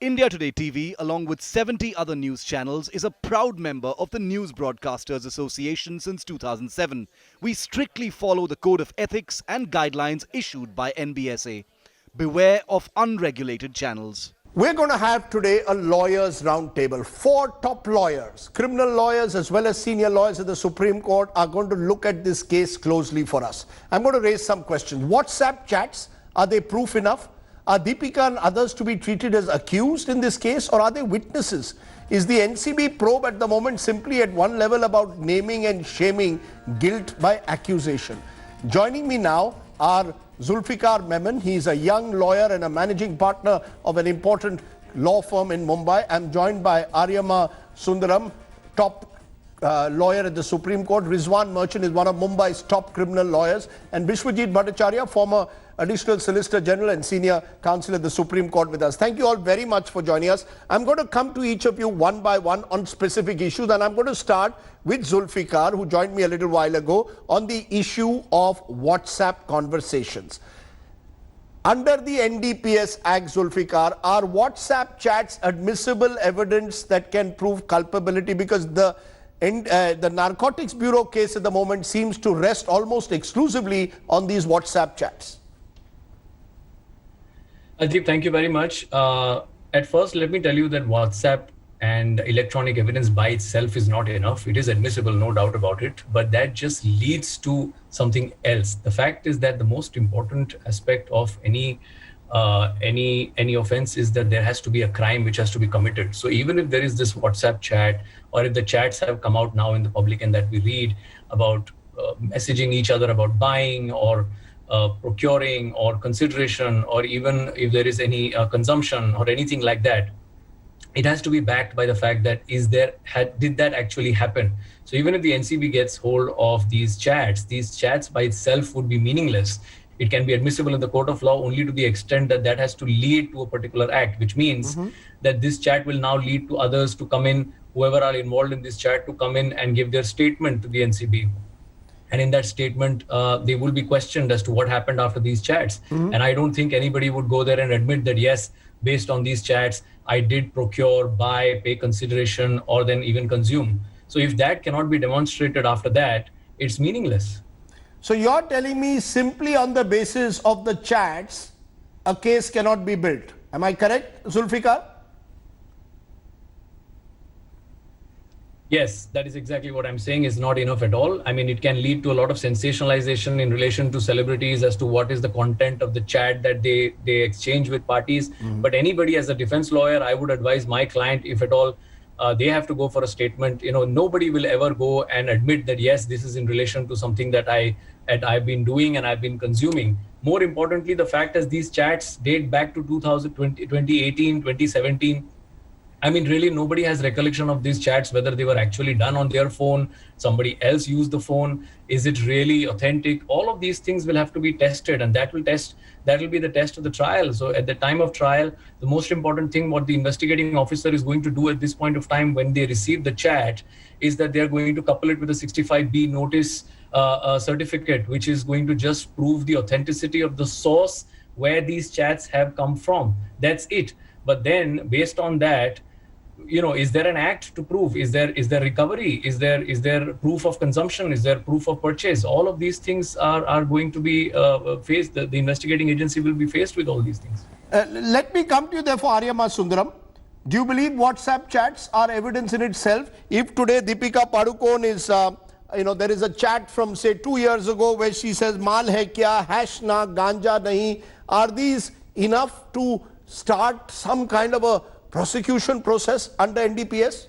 India Today TV, along with 70 other news channels, is a proud member of the News Broadcasters Association since 2007. We strictly follow the code of ethics and guidelines issued by NBSA. Beware of unregulated channels. We're going to have today a lawyers roundtable. 4 top lawyers, criminal lawyers as well as senior lawyers at the Supreme Court are going to look at this case closely for us. I'm going to raise some questions. WhatsApp chats, are they proof enough? Are Deepika and others to be treated as accused in this case, or are they witnesses? Is the NCB probe at the moment simply at one level about naming and shaming guilt by accusation? Joining me now are Zulfikar Memon. He is a young lawyer and a managing partner of an important law firm in Mumbai. I'm joined by Aryama Sundaram, top lawyer at the Supreme Court. Rizwan Merchant is one of Mumbai's top criminal lawyers. And Vishwajit Bhattacharya, former Additional Solicitor General and Senior Counsel at the Supreme Court with us. Thank you all very much for joining us. I'm going to come to each of you one by one on specific issues, and I'm going to start with Zulfikar, who joined me a little while ago, on the issue of WhatsApp conversations. Under the NDPS Act, Zulfikar, are WhatsApp chats admissible evidence that can prove culpability? Because the Narcotics Bureau case at the moment seems to rest almost exclusively on these WhatsApp chats. Ajib, thank you very much. At first, let me tell you that WhatsApp and electronic evidence by itself is not enough. It is admissible, no doubt about it, but that just leads to something else. The fact is that the most important aspect of any offense is that there has to be a crime which has to be committed. So even if there is this WhatsApp chat, or if the chats have come out now in the public and that we read about messaging each other about buying or procuring or consideration, or even if there is any consumption or anything like that, it has to be backed by the fact that did that actually happen? So even if the NCB gets hold of these chats by itself would be meaningless. It can be admissible in the court of law only to the extent that that has to lead to a particular act, which means that this chat will now lead to others to come in, whoever are involved in this chat to come in and give their statement to the NCB. And in that statement, they will be questioned as to what happened after these chats. And I don't think anybody would go there and admit that, yes, based on these chats, I did procure, buy, pay consideration, or then even consume. So if that cannot be demonstrated after that, it's meaningless. So you're telling me simply on the basis of the chats, a case cannot be built. Am I correct, Zulfikar? Yes, that is exactly what I'm saying is not enough at all. I mean, it can lead to a lot of sensationalization in relation to celebrities as to what is the content of the chat that they exchange with parties. But anybody as a defense lawyer, I would advise my client, if at all, they have to go for a statement. You know, nobody will ever go and admit that, yes, this is in relation to something that I've been doing and I've been consuming. More importantly, the fact is these chats date back to 2018, 2017. I mean, really, nobody has recollection of these chats, whether they were actually done on their phone, somebody else used the phone, is it really authentic? All of these things will have to be tested, and that will be the test of the trial. So at the time of trial, the most important thing what the investigating officer is going to do at this point of time when they receive the chat is that they're going to couple it with a 65B notice certificate, which is going to just prove the authenticity of the source where these chats have come from. That's it. But then based on that, you know, is there an act to prove? Is there recovery? Is there proof of consumption? Is there proof of purchase? All of these things are going to be faced. The investigating agency will be faced with all these things. Let me come to you therefore, Aryama Sundaram. Do you believe WhatsApp chats are evidence in itself? If today Deepika Padukone is, there is a chat from say 2 years ago where she says, "Mal hai kya, hash na, ganja nahi," are these enough to start some kind of a prosecution process under NDPS?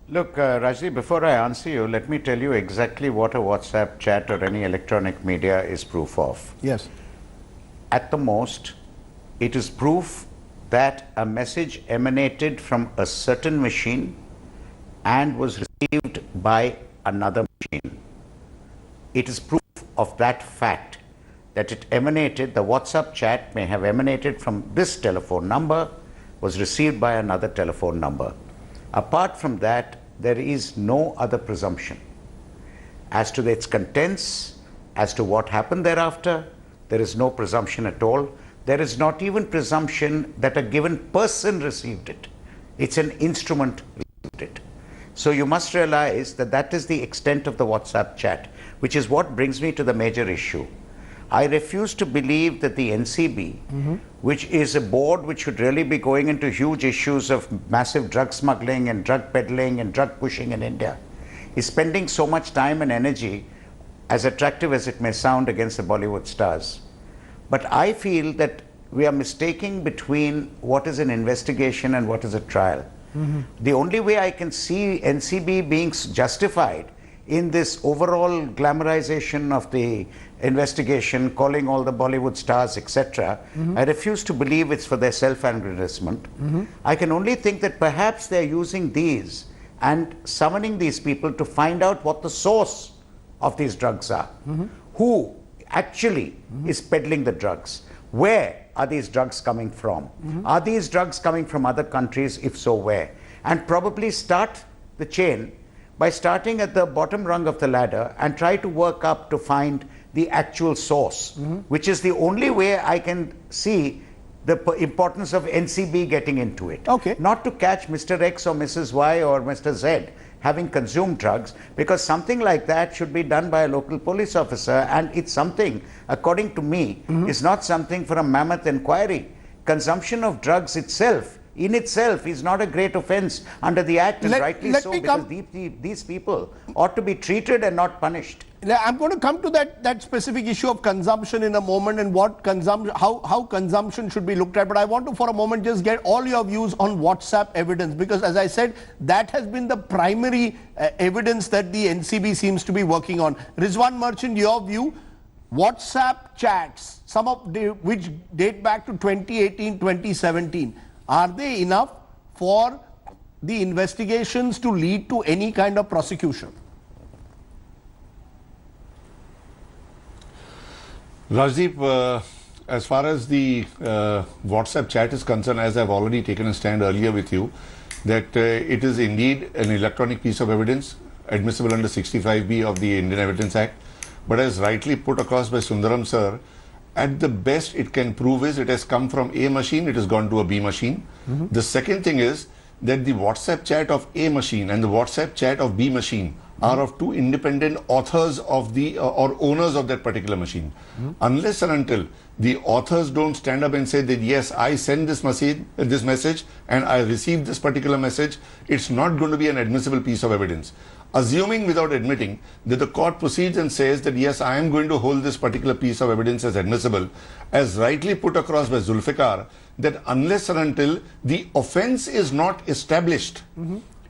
Look, Rajdeep, before I answer you, let me tell you exactly what a WhatsApp chat or any electronic media is proof of. Yes. At the most, it is proof that a message emanated from a certain machine and was received by another machine. It is proof of that fact. That it emanated, the WhatsApp chat may have emanated from this telephone number, was received by another telephone number. Apart from that, there is no other presumption. As to its contents, as to what happened thereafter, there is no presumption at all. there is not even presumption that a given person received it. It's an instrument received it. So you must realize that that is the extent of the WhatsApp chat, which is what brings me to the major issue. I refuse to believe that the NCB, which is a board which should really be going into huge issues of massive drug smuggling and drug peddling and drug pushing in India, is spending so much time and energy, as attractive as it may sound, against the Bollywood stars. But I feel that we are mistaking between what is an investigation and what is a trial. The only way I can see NCB being justified in this overall glamorization of the investigation, calling all the Bollywood stars, etc., I refuse to believe it's for their self-aggrandizement. I can only think that perhaps they're using these and summoning these people to find out what the source of these drugs are. Who actually is peddling the drugs? Where are these drugs coming from? Are these drugs coming from other countries? If so, where? And probably start the chain by starting at the bottom rung of the ladder and try to work up to find the actual source, which is the only way I can see the importance of NCB getting into it. Okay. Not to catch Mr. X or Mrs. Y or Mr. Z having consumed drugs, because something like that should be done by a local police officer, and it's something, according to me, is not something for a mammoth inquiry. Consumption of drugs in itself is not a great offense under the Act, and rightly so, because these people ought to be treated and not punished. I'm going to come to that specific issue of consumption in a moment, and what how consumption should be looked at. But I want to, for a moment, just get all your views on WhatsApp evidence, because, as I said, that has been the primary evidence that the NCB seems to be working on. Rizwan Merchant, your view: WhatsApp chats, some of which date back to 2018, 2017, are they enough for the investigations to lead to any kind of prosecution? Rajdeep, as far as the WhatsApp chat is concerned, as I've already taken a stand earlier with you, that it is indeed an electronic piece of evidence admissible under 65B of the Indian Evidence Act. But as rightly put across by Sundaram sir, at the best it can prove is it has come from A machine, it has gone to a B machine. The second thing is that the WhatsApp chat of A machine and the WhatsApp chat of B machine are of two independent authors of the or owners of that particular machine. Unless and until the authors don't stand up and say that yes, I send this message and I received this particular message, it's not going to be an admissible piece of evidence. Assuming without admitting that the court proceeds and says that yes, I am going to hold this particular piece of evidence as admissible, as rightly put across by Zulfikar, that unless and until the offense is not established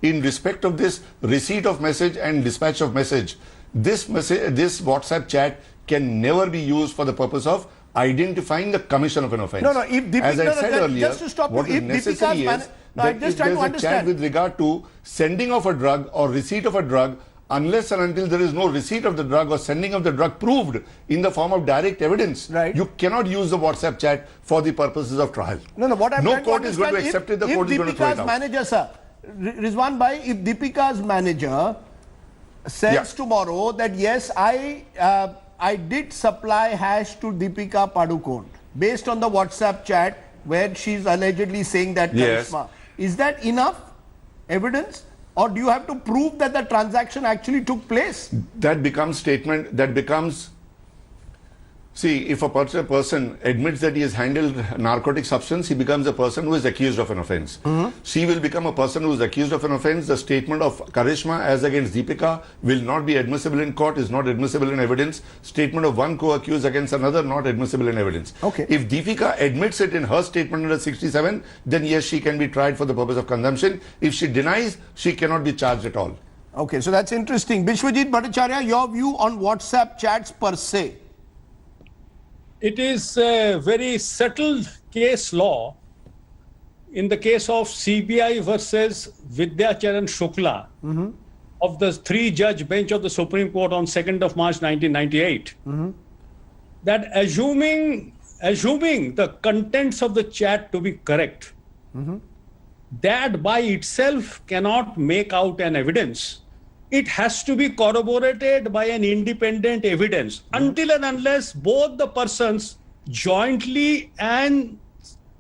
in respect of this receipt of message and dispatch of message, this WhatsApp chat can never be used for the purpose of identifying the commission of an offense. No, if Deepika, as I said earlier, just to stop what you, is necessary is that if there is a chat with regard to sending of a drug or receipt of a drug, unless and until there is no receipt of the drug or sending of the drug proved in the form of direct evidence, you cannot use the WhatsApp chat for the purposes of trial. What I'm no court is going to accept it, the court is going to throw it out. Manager, sir, Rizwan Bhai, if Deepika's manager says tomorrow that yes, I did supply hash to Deepika Padukone based on the WhatsApp chat where she's allegedly saying that Karishma, is that enough evidence, or do you have to prove that the transaction actually took place? That becomes see, if a person admits that he has handled narcotic substance, he becomes a person who is accused of an offense. She will become a person who is accused of an offense. The statement of Karishma as against Deepika will not be admissible in court, is not admissible in evidence. Statement of one co-accused against another, not admissible in evidence. If Deepika admits it in her statement under 67, then yes, she can be tried for the purpose of consumption. If she denies, she cannot be charged at all. Okay, so that's interesting. Bishwajit Bhattacharya, your view on WhatsApp chats per se? It is a very settled case law. In the case of CBI versus Vidyacharan Shukla of the 3-judge bench of the Supreme Court on 2nd of March 1998, that assuming the contents of the chat to be correct, that by itself cannot make out an evidence. It has to be corroborated by an independent evidence. Until and unless both the persons jointly and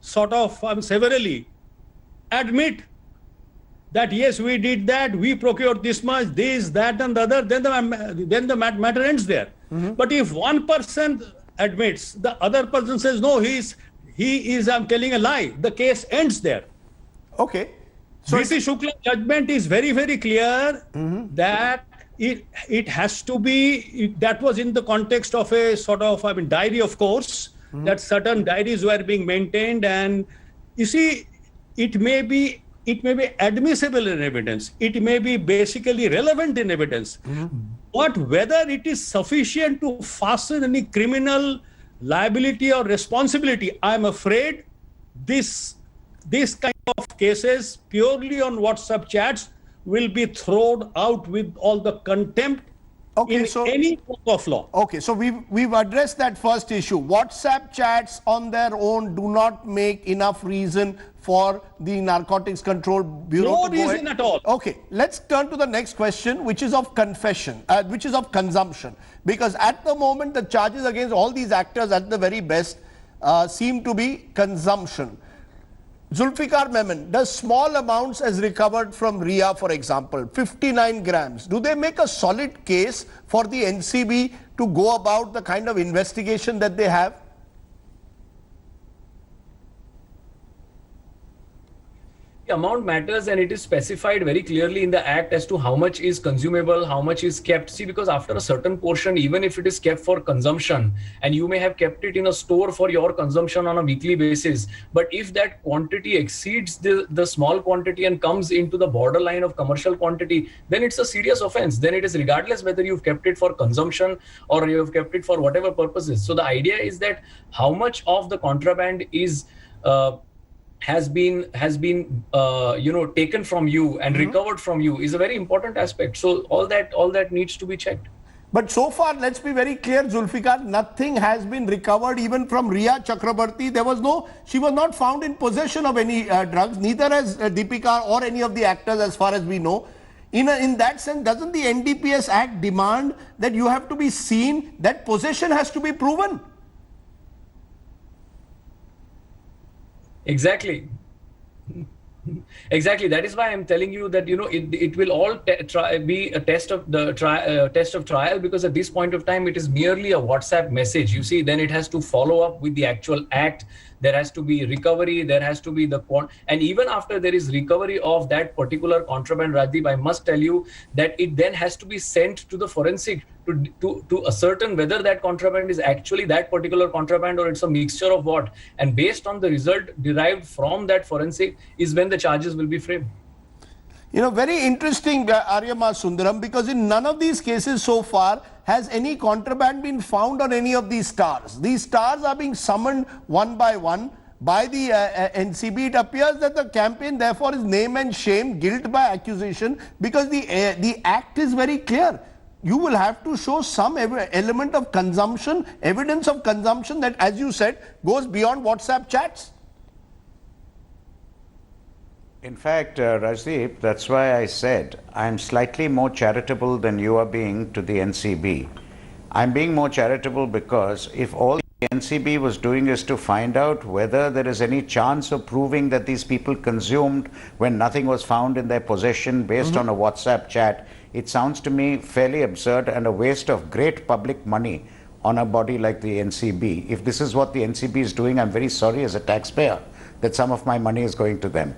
sort of severally admit that yes, we did that, we procured this much, this, that, and the other, then the matter ends there. But if one person admits, the other person says no, he is I'm telling a lie, the case ends there. Okay. So V.C. Shukla's judgment is very, very clear that it has to be, that was in the context of a sort of, diary, of course, that certain diaries were being maintained, and you see, it may be admissible in evidence, it may be basically relevant in evidence, but whether it is sufficient to fasten any criminal liability or responsibility, I'm afraid this kind of cases purely on WhatsApp chats will be thrown out with all the contempt in any court of law. Okay, so we've addressed that first issue. WhatsApp chats on their own do not make enough reason for the Narcotics Control Bureau No to go reason ahead. at all. Okay, let's turn to the next question, which is of which is of consumption. Because at the moment, the charges against all these actors at the very best seem to be consumption. Zulfikar Memon, does small amounts as recovered from Ria, for example, 59 grams, do they make a solid case for the NCB to go about the kind of investigation that they have? The amount matters, and it is specified very clearly in the act as to how much is consumable, how much is kept. See, because after a certain portion, even if it is kept for consumption, and you may have kept it in a store for your consumption on a weekly basis, but if that quantity exceeds the small quantity and comes into the borderline of commercial quantity, then it's a serious offense. Then it is regardless whether you've kept it for consumption or you've kept it for whatever purposes. So the idea is that how much of the contraband is has been taken from you and recovered from you is a very important aspect. So all that needs to be checked. But so far, let's be very clear, Zulfikar, nothing has been recovered even from Ria Chakrabarti. She was not found in possession of any drugs, neither has Deepika or any of the actors as far as we know. In that sense, doesn't the NDPS Act demand that you have to be seen, that possession has to be proven? Exactly. That is why I'm telling you that it will all be a test of trial, because at this point of time it is merely a WhatsApp message. You see, then it has to follow up with the actual act. There has to be recovery. There has to be and even after there is recovery of that particular contraband, Rajdeep, I must tell you that it then has to be sent to the forensic to ascertain whether that contraband is actually that particular contraband or it's a mixture of what. And based on the result derived from that forensic is when the charges will be framed. Very interesting, Aryama Sundaram, because in none of these cases so far has any contraband been found on any of these stars. These stars are being summoned one by one by the NCB. It appears that the campaign therefore is name and shame, guilt by accusation, because the act is very clear. You will have to show some element of consumption, evidence of consumption that, as you said, goes beyond WhatsApp chats. In fact, Rajdeep, that's why I said I'm slightly more charitable than you are being to the NCB. I'm being more charitable because if all the NCB was doing is to find out whether there is any chance of proving that these people consumed when nothing was found in their possession based on a WhatsApp chat, it sounds to me fairly absurd and a waste of great public money on a body like the NCB. If this is what the NCB is doing, I'm very sorry as a taxpayer that some of my money is going to them.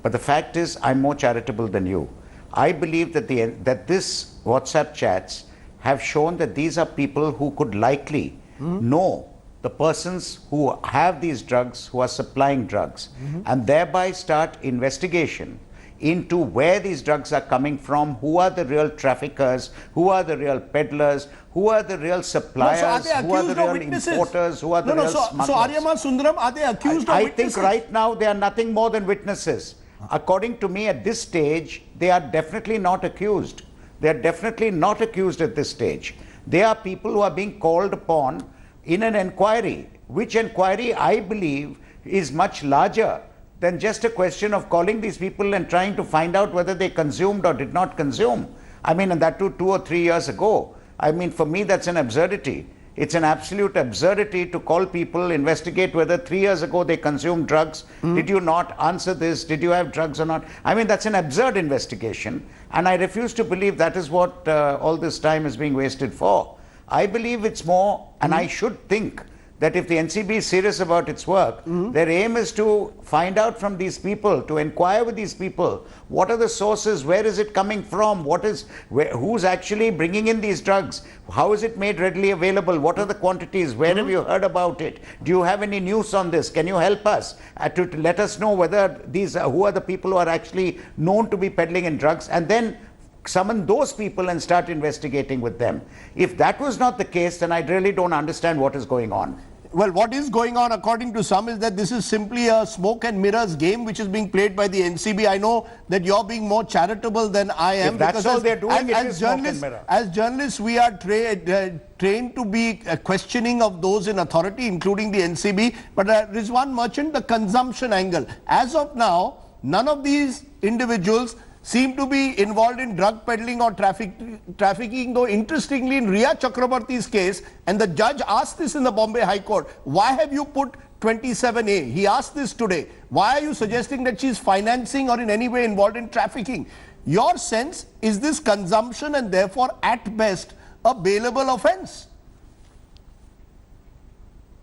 But the fact is, I'm more charitable than you. I believe that this WhatsApp chats have shown that these are people who could likely know the persons who have these drugs, who are supplying drugs, and thereby start investigation into where these drugs are coming from, who are the real traffickers, who are the real peddlers, who are the real suppliers, who are the real importers, who are the real smugglers. So Aryama Sundaram, are they accused of witnesses? I think right now they are nothing more than witnesses. According to me, at this stage, they are definitely not accused. They are definitely not accused at this stage. They are people who are being called upon in an inquiry, which inquiry I believe is much larger than just a question of calling these people and trying to find out whether they consumed or did not consume. I mean, and that too 2 or 3 years ago. I mean, for me, that's an absurdity. It's an absolute absurdity to call people, investigate whether 3 years ago they consumed drugs. Did you not answer this? Did you have drugs or not? I mean, that's an absurd investigation. And I refuse to believe that is what all this time is being wasted for. I believe it's more, and I should think, that if the NCB is serious about its work, their aim is to find out from these people, to inquire with these people, what are the sources, where is it coming from, who's actually bringing in these drugs, how is it made readily available, what are the quantities, where have you heard about it, do you have any news on this, can you help us to let us know whether who are the people who are actually known to be peddling in drugs, and then summon those people and start investigating with them. If that was not the case, then I really don't understand what is going on. Well, what is going on, according to some, is that this is simply a smoke and mirrors game which is being played by the NCB. I know that you're being more charitable than I am. If that's all they're doing, it is smoke and mirror. As journalists, we are trained to be questioning of those in authority, including the NCB. But Rizwan Merchant, the consumption angle. As of now, none of these individuals seem to be involved in drug peddling or trafficking, though interestingly in Riya Chakrabarti's case, and the judge asked this in the Bombay High Court, why have you put 27A? He asked this today. Why are you suggesting that she's financing or in any way involved in trafficking? Your sense, is this consumption and therefore at best a bailable offense?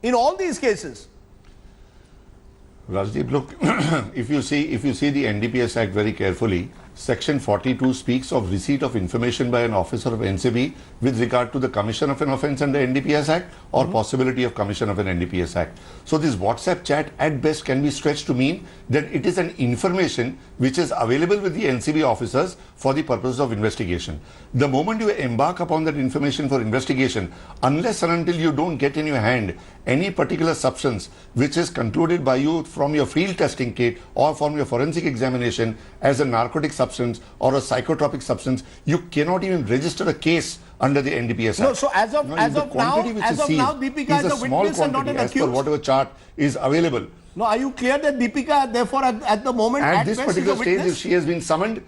In all these cases. Rajdeep, look, if you see the NDPS Act very carefully, Section 42 speaks of receipt of information by an officer of NCB with regard to the commission of an offence under NDPS Act or possibility of commission of an NDPS Act. So this WhatsApp chat at best can be stretched to mean that it is an information which is available with the NCB officers for the purpose of investigation. The moment you embark upon that information for investigation, unless and until you don't get in your hand any particular substance which is concluded by you from your field testing kit or from your forensic examination as a narcotic substance or a psychotropic substance, you cannot even register a case under the NDPS Act. No, so as of now, Deepika is a witness and not an accused. As per whatever chart is available. No, are you clear that Deepika, therefore, at the moment, at this best particular is a stage, witness? if she has been summoned,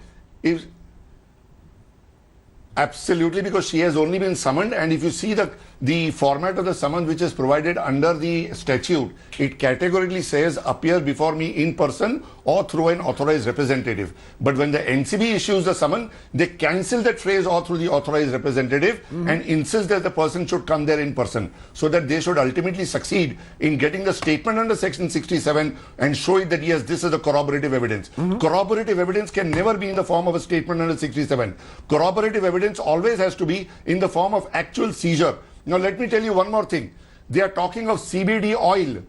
absolutely, because she has only been summoned, and if you see the format of the summons which is provided under the statute, it categorically says appear before me in person or through an authorized representative. But when the NCB issues the summon, they cancel that phrase or through the authorized representative and insist that the person should come there in person, so that they should ultimately succeed in getting the statement under Section 67 and show it that yes, this is the corroborative evidence. Corroborative evidence can never be in the form of a statement under 67. Corroborative evidence always has to be in the form of actual seizure. Now let me tell you one more thing. They are talking of CBD oil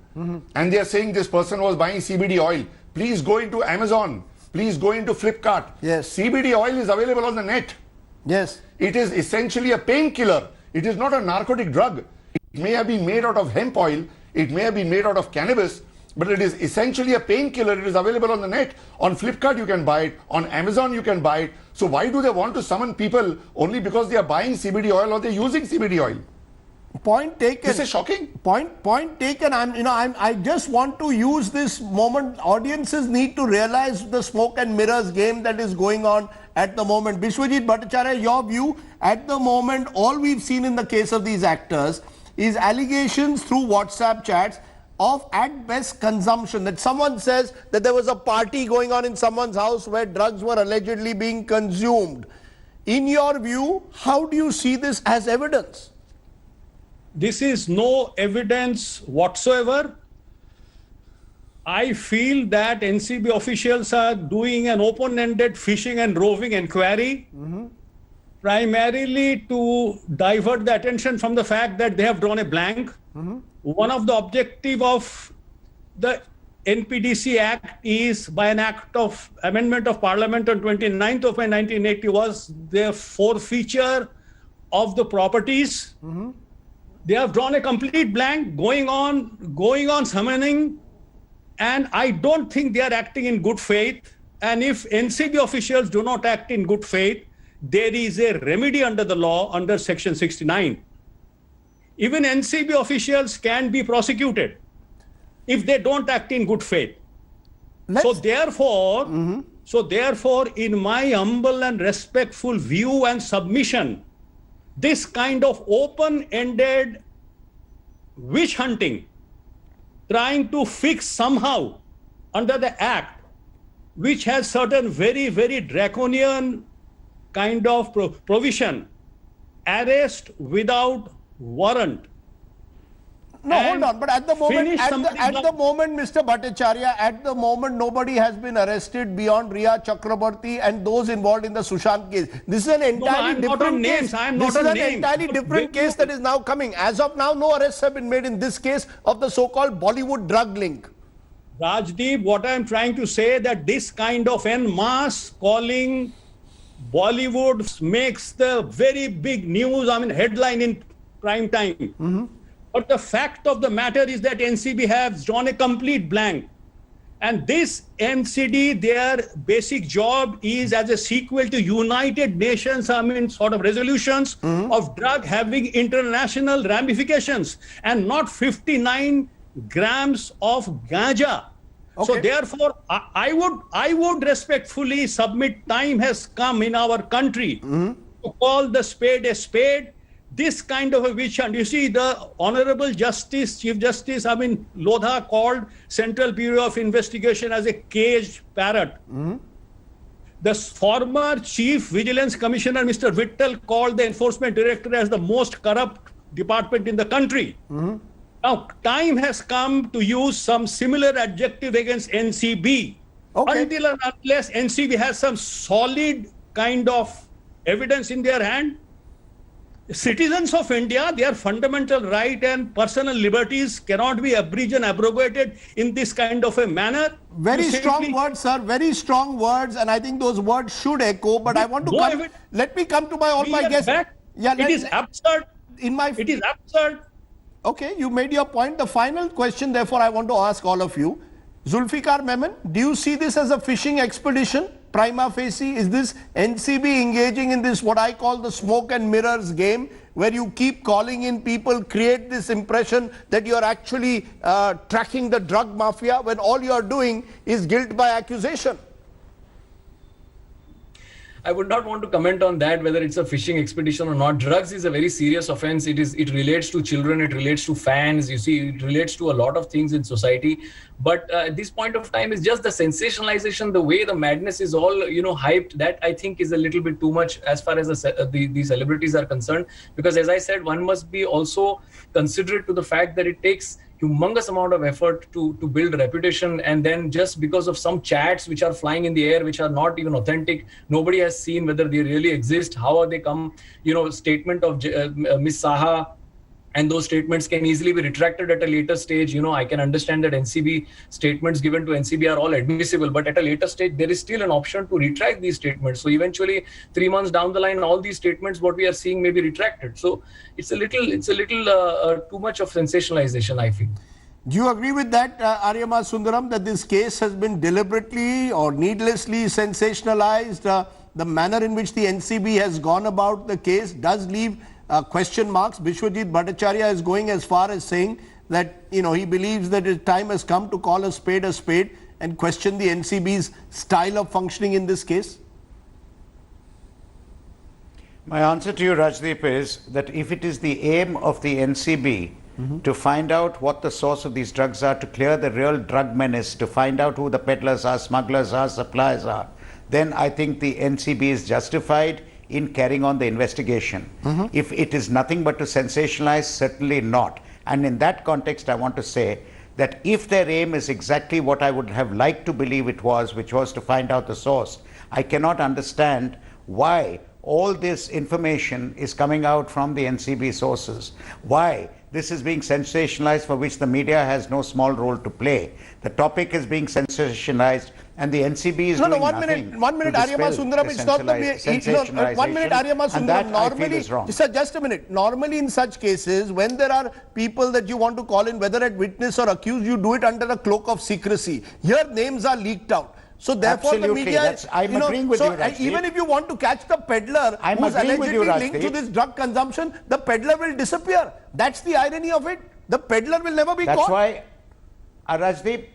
and they are saying this person was buying CBD oil. Please go into Amazon. Please go into Flipkart. Yes. CBD oil is available on the net. Yes. It is essentially a painkiller. It is not a narcotic drug. It may have been made out of hemp oil. It may have been made out of cannabis. But it is essentially a painkiller. It is available on the net. On Flipkart you can buy it. On Amazon you can buy it. So why do they want to summon people only because they are buying CBD oil or they are using CBD oil? Point taken. This is shocking. Point taken. I just want to use this moment. Audiences need to realize the smoke and mirrors game that is going on at the moment. Bishwajit Bhattacharya, your view, at the moment, all we've seen in the case of these actors is allegations through WhatsApp chats of at best consumption, that someone says that there was a party going on in someone's house where drugs were allegedly being consumed. In your view, how do you see this as evidence? This is no evidence whatsoever. I feel that NCB officials are doing an open-ended fishing and roving inquiry, primarily to divert the attention from the fact that they have drawn a blank. One of the objective of the NPDC Act is, by an act of amendment of Parliament on 29th of May 1980, was the forfeiture of the properties. They have drawn a complete blank, going on summoning, and I don't think they are acting in good faith. And if NCB officials do not act in good faith, there is a remedy under the law under Section 69. Even NCB officials can be prosecuted if they don't act in good faith. So therefore, in my humble and respectful view and submission, this kind of open-ended witch hunting, trying to fix somehow under the act, which has certain very, very draconian kind of provision, arrest without warrant. No, hold And on. But at the moment, finish somebody's at the life. moment, Mr. Bhattacharya, at the moment, nobody has been arrested beyond Riya Chakraborty and those involved in the Sushant case. This is an entirely I'm not different on case. names. I'm This not is on an names. entirely But different when case you- that is now coming. As of now, no arrests have been made in this case of the so-called Bollywood drug link. Rajdeep, what I'm trying to say that this kind of en masse calling Bollywood makes the very big news, I mean headline in prime time. But the fact of the matter is that NCB has drawn a complete blank. And this NCD, their basic job is as a sequel to United Nations, I mean, sort of resolutions of drug having international ramifications and not 59 grams of ganja. So Okay. therefore, I would respectfully submit time has come in our country to call the spade a spade. This kind of a witch hunt. You see, the Honorable Justice, Chief Justice, I mean, Lodha called Central Bureau of Investigation as a caged parrot. The former Chief Vigilance Commissioner, Mr. Vittal, called the Enforcement Director as the most corrupt department in the country. Now, time has come to use some similar adjective against NCB. Okay. Until and unless NCB has some solid kind of evidence in their hand, citizens of India, their fundamental right and personal liberties cannot be abridged and abrogated in this kind of a manner. Very You strong simply- words, sir. Very strong words, and I think those words should echo. But I want to No come. evidence. Let me come to my all We my are guests. back. It is absurd. in my. It is absurd. Okay, you made your point. The final question, therefore, I want to ask all of you. Zulfikar Memon, do you see this as a fishing expedition? Prima facie, is this NCB engaging in this what I call the smoke and mirrors game, where you keep calling in people, create this impression that you are actually tracking the drug mafia when all you are doing is guilt by accusation? I would not want to comment on that, whether it's a fishing expedition or not. Drugs is a very serious offense. It relates to children, it relates to fans, you see, it relates to a lot of things in society. But at this point of time, it's just the sensationalization, the way the madness is all, hyped, that I think is a little bit too much as far as the celebrities are concerned. Because as I said, one must be also considerate to the fact that it takes humongous amount of effort to build reputation, and then just because of some chats which are flying in the air, which are not even authentic, nobody has seen whether they really exist, how are they come, statement of Miss Saha, and those statements can easily be retracted at a later stage. I can understand that NCB statements given to NCB are all admissible, but at a later stage, there is still an option to retract these statements. So eventually, 3 months down the line, all these statements, what we are seeing may be retracted. So it's a little too much of sensationalization, I feel. Do you agree with that, Aryama Sundaram, that this case has been deliberately or needlessly sensationalized? The manner in which the NCB has gone about the case does leave question marks. Bishwajit Bhattacharya is going as far as saying that he believes that his time has come to call a spade and question the NCB's style of functioning in this case. My answer to you, Rajdeep, is that if it is the aim of the NCB to find out what the source of these drugs are, to clear the real drug menace, to find out who the peddlers are, smugglers are, suppliers are, then I think the NCB is justified in carrying on the investigation. If it is nothing but to sensationalize, certainly not. And in that context, I want to say that if their aim is exactly what I would have liked to believe it was, which was to find out the source, I cannot understand why all this information is coming out from the NCB sources. Why this is being sensationalized, for which the media has no small role to play. The topic is being sensationalized, and the NCB is doing one nothing. minute, Aryama Sundaram. It's not the 1 minute, Aryama And that Sundaram. I feel Normally, is wrong. sir, just a minute. Normally, in such cases, when there are people that you want to call in, whether at witness or accused, you do it under a cloak of secrecy. Here, names are leaked out. So therefore, Absolutely, the media. I'm agreeing with you, Rajdeep. Even if you want to catch the peddler I'm who's agreeing with allegedly you, linked to Rajdeep. this drug consumption, the peddler will disappear. That's the irony of it. The peddler will never be That's caught. why, Rajdeep,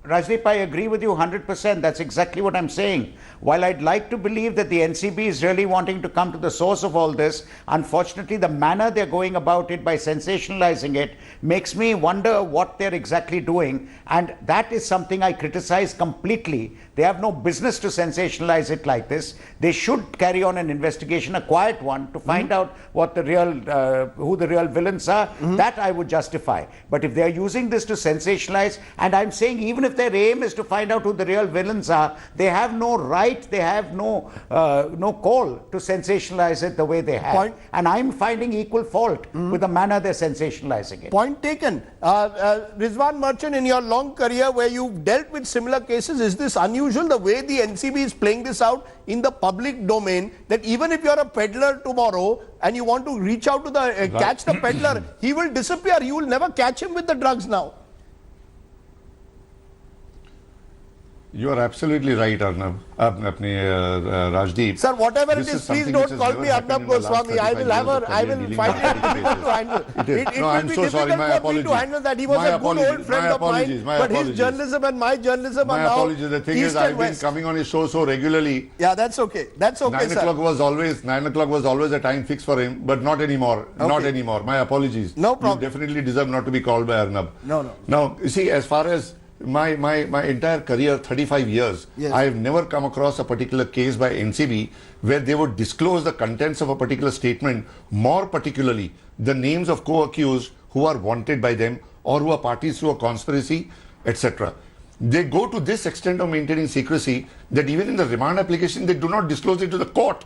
Rajdeep, I agree with you 100%. That's exactly what I'm saying. While I'd like to believe that the NCB is really wanting to come to the source of all this, unfortunately, the manner they're going about it by sensationalizing it makes me wonder what they're exactly doing. And that is something I criticize completely. They have no business to sensationalize it like this. They should carry on an investigation, a quiet one, to find out what the real, who the real villains are. That I would justify. But if they're using this to sensationalize, and I'm saying even if their aim is to find out who the real villains are, they have no right, they have no call to sensationalize it the way they have. And I'm finding equal fault with the manner they're sensationalizing it. Point taken. Rizwan Merchant, in your long career where you've dealt with similar cases, is this unusual, the way the NCB is playing this out in the public domain, that even if you're a peddler tomorrow and you want to reach out to the, catch the peddler, he will disappear. You will never catch him with the drugs now. You are absolutely right, Arnab. Rajdeep. Sir, whatever it This is, is please something don't which has call never me happened Arnab in the last Goswami. I 35 will have years of a, I career will dealing find on it a daily difficult to basis. handle. It is. It No, will I'm be so sorry. difficult My for me apologies. to handle that. He was My a good apologies. old friend My of mine, apologies. My but his apologies. journalism and my journalism My are now apologies. The thing east is, and I've been west. coming on his show so regularly. Yeah, that's okay. That's okay, 9 sir. o'clock was always a time fixed for him, but not anymore. Not Okay. anymore. My apologies. No problem. You definitely deserve not to be called by Arnab. No. Now, you see, as far as my entire career, 35 years, Yes. I have never come across a particular case by NCB where they would disclose the contents of a particular statement, more particularly the names of co-accused who are wanted by them or who are parties to a conspiracy, etc. They go to this extent of maintaining secrecy that even in the remand application, they do not disclose it to the court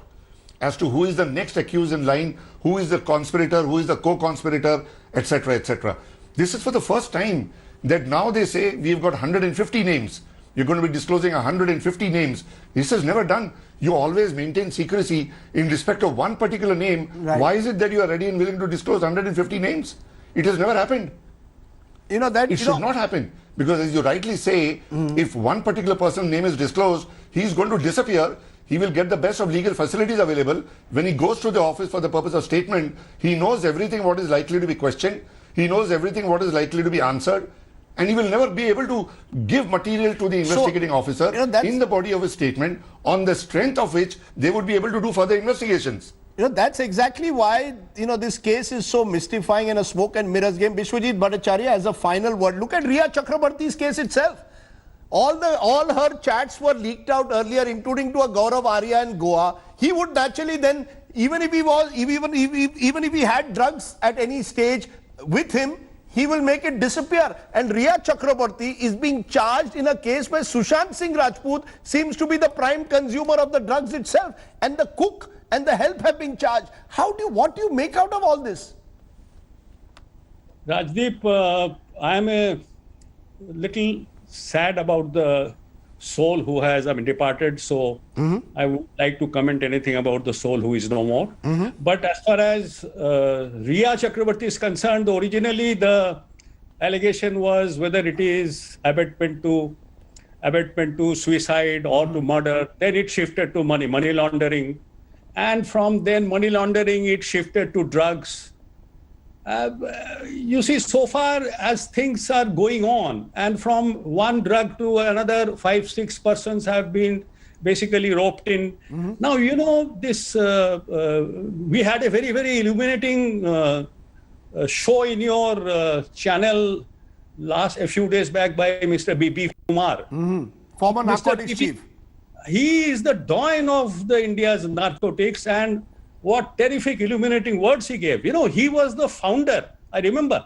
as to who is the next accused in line, who is the conspirator, who is the co-conspirator, etc., etc. This is for the first time that now they say we've got 150 names. You're going to be disclosing 150 names. This is never done. You always maintain secrecy in respect of one particular name. Right. Why is it that you are ready and willing to disclose 150 names? It has never happened. You know that, It should not happen. Because as you rightly say, if one particular person's name is disclosed, he is going to disappear. He will get the best of legal facilities available. When he goes to the office for the purpose of statement, he knows everything what is likely to be questioned. He knows everything what is likely to be answered. And he will never be able to give material to the investigating officer in the body of his statement, on the strength of which they would be able to do further investigations. You know, that's exactly why, you know, this case is so mystifying and a smoke and mirrors game. Vishwajit Bhattacharya, as a final word, look at Riya Chakrabarti's case itself. All her chats were leaked out earlier, including to a Gaurav Arya in Goa. He would naturally then, even if he had drugs at any stage with him, he will make it disappear. And Riya Chakrabarti is being charged in a case where Sushant Singh Rajput seems to be the prime consumer of the drugs itself, and the cook and the help have been charged. What do you make out of all this? Rajdeep, I am a little sad about the soul who has departed, so I would like to comment anything about the soul who is no more. But as far as Riya Chakrabarti is concerned, originally the allegation was whether it is abetment to suicide or to murder. Then it shifted to money laundering, and from then money laundering it shifted to drugs. You see, so far as things are going on, and from one drug to another, 5-6 persons have been basically roped in. Now, you know, this we had a very, very illuminating show in your channel a few days back by Mr. B.P. Kumar. Former Mr. narcotics B.P. chief. He is the doyen of the India's narcotics, and what terrific illuminating words he gave. You know, he was the founder, I remember.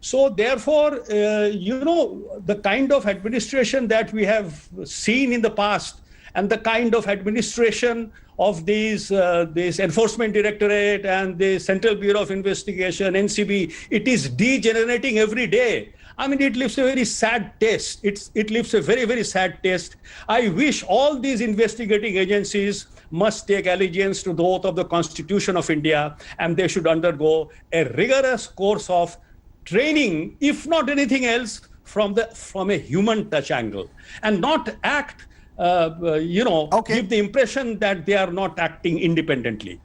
So therefore, you know, the kind of administration that we have seen in the past, and the kind of administration of this Enforcement Directorate and the Central Bureau of Investigation, NCB, it is degenerating every day. I mean, it leaves a very sad taste. It leaves a very, very sad taste. I wish all these investigating agencies must take allegiance to the oath of the Constitution of India, and they should undergo a rigorous course of training, if not anything else, from a human touch angle, and not act, give the impression that they are not acting independently.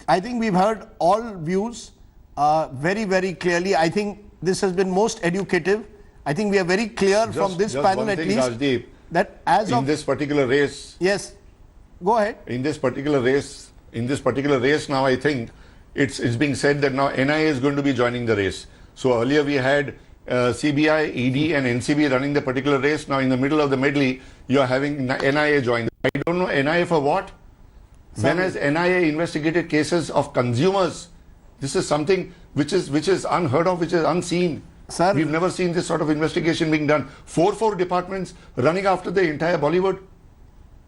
I think we've heard all views very, very clearly. I think this has been most educative. I think we are very clear from this panel one at thing, least Rajdeep, that as in of this particular race, yes, go ahead. in this particular race now, I think it's being said that now NIA is going to be joining the race. So earlier we had CBI, ED and NCB running the particular race. Now in the middle of the medley, you are having NIA join. I don't know NIA for what? When has NIA investigated cases of consumers? This is something which is unheard of, which is unseen. Sir, we've never seen this sort of investigation being done. Four departments running after the entire Bollywood.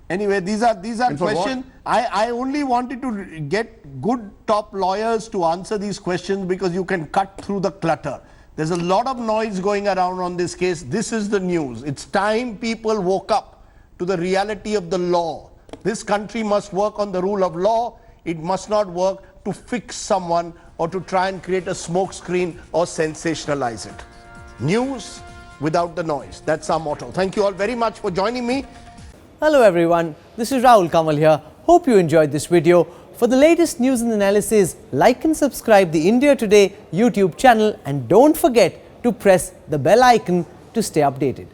anyway, these are And for what? questions. I only wanted to get good top lawyers to answer these questions because you can cut through the clutter. There's a lot of noise going around on this case. This is the news. It's time people woke up to the reality of the law. This country must work on the rule of law. It must not work to fix someone or to try and create a smokescreen or sensationalize it. News without the noise. That's our motto. Thank you all very much for joining me. Hello everyone, this is Rahul Kamal here. Hope you enjoyed this video. For the latest news and analysis, like and subscribe the India Today YouTube channel and don't forget to press the bell icon to stay updated.